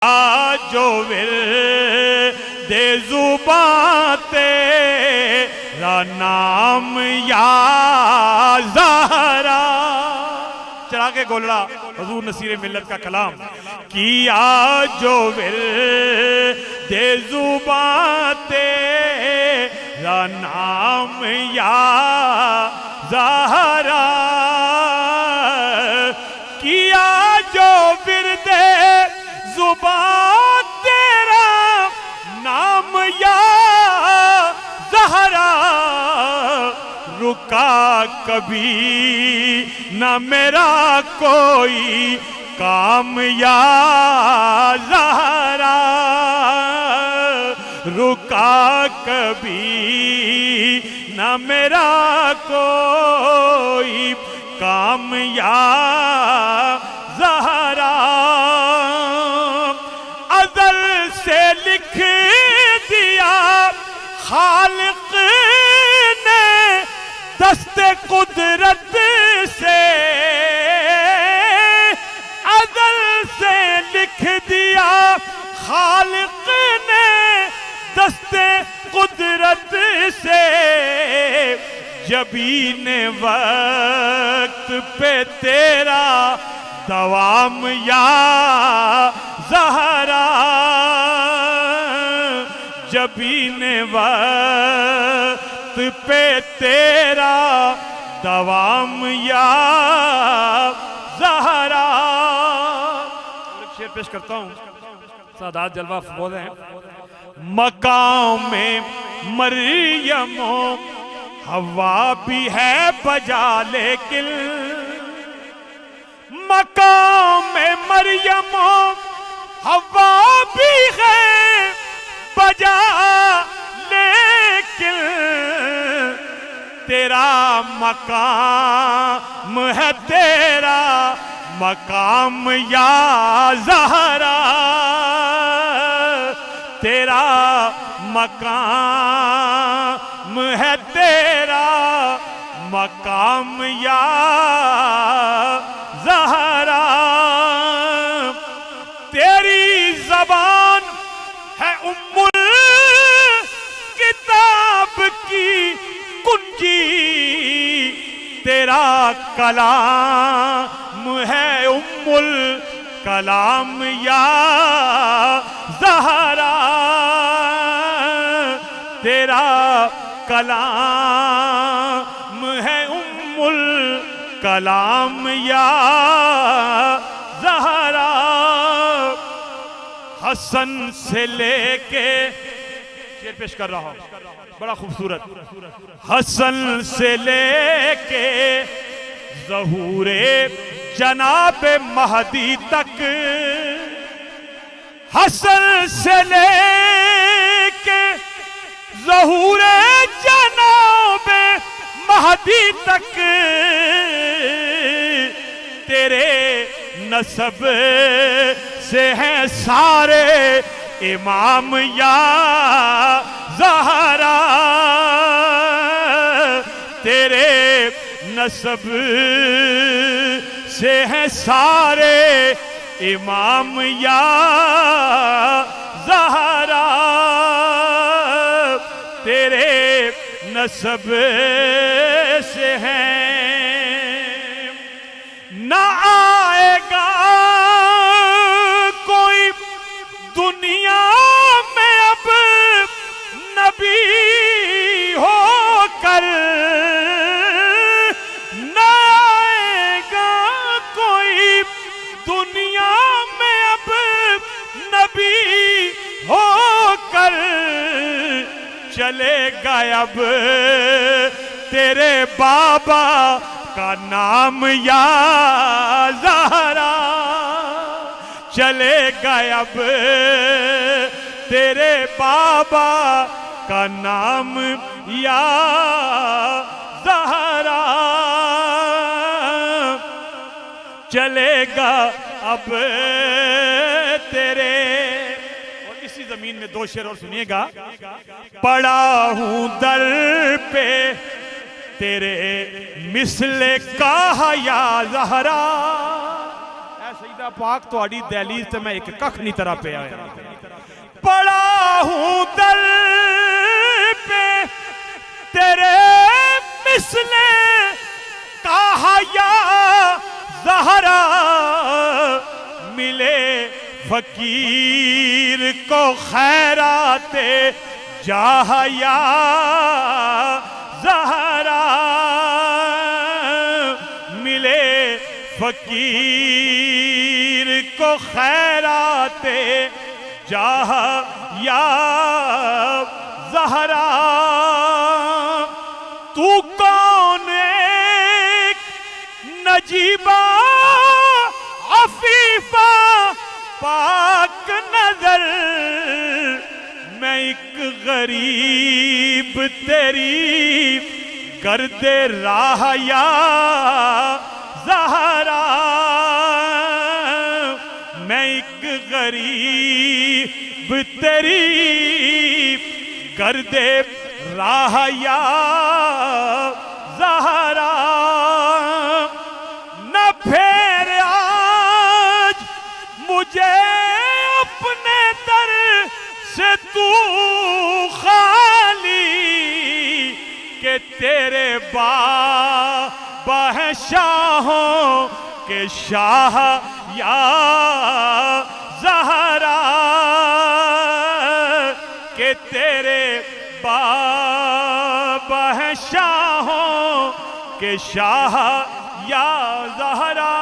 جو ورد زباں تیرا نام یا زہرا، چراغ گولڑا حضور نصیر ملت کا کلام، کیا جو ورد زباں تیرا نام یا زہرا، کیا جو ورد زباں تیرا نام یا زہرا، رکا کبھی نہ میرا کوئی کام یا زہرا، رکا کبھی نہ میرا کوئی کام یا زہرا، ازل سے لکھ دیا خالق نے دست قدرت سے، ازل سے لکھ دیا خالق نے دست قدرت سے، جبین وقت پہ تیرا دوام یا زہرا، جبین وقت پہ تیرا دوام یا زہرا۔ ایک شعر پیش کرتا ہوں، سادات جلوہ افروز ہیں۔ مقام مریم و حوا بھی ہے بجا لیکن، مقام مریم و حوا بھی ہے بجا لیکن، تیرا مقام ہے تیرا مقام یا زہرا، تیرا مقام ہے تیرا مقام یا زہرا، تیری زبان ہے ام الکتاب کی کنجی، تیرا کلام ہے ام الکلام یا زہرا، تیرا کلام ہے ام الکلام یا زہرا، حسن سے لے کے شعر پیش کر رہا ہوں بڑا خوبصورت، حسن سے لے کے ظہور جناب مہدی تک، حسن سے لے کے ظہور جناب مہدی تک، تیرے نسب سے ہیں سارے امام یا زہرا، تیرے نسب سے ہیں سارے امام یا زہرا، تیرے نسب سے ہیں، نہ آئے گا کوئی دنیا میں اب نبی ہو کر، نہ آئے گا کوئی دنیا میں اب نبی ہو کر، چلے گا اب تیرے بابا کا نام یا زہرا، چلے گا اب تیرے بابا کا نام یا زہرا، چلے گا اب تیرے، اور اسی زمین میں دو شعر اور سنیے گا، پڑا ہوں در پہ تیرے مثل کا یا زہرا، اے سیدہ پاک تواڈی دہلیز تے میں ایک ککھ نہیں طرح پہ آیا پڑا ہوں در پہ تیرے مثل کہا یا زہرا ملے فقیر کو خیرات جاہ یا زہرا ملے فقیر کو خیرات جاہ یا زہرا تو کون ایک نجیبہ عفیفہ پاک نظر میں ایک غریب تیری گرد راہ یا زہرا میں ایک غریب تیری گرد راہ یا زہرا نہ پھیر آج مجھے اپنے در سے تو خالی کہ تیرے بابا ہیں شاہوں کے شاہ یا زہرا کہ تیرے بابا ہیں شاہوں کے شاہ یا زہرا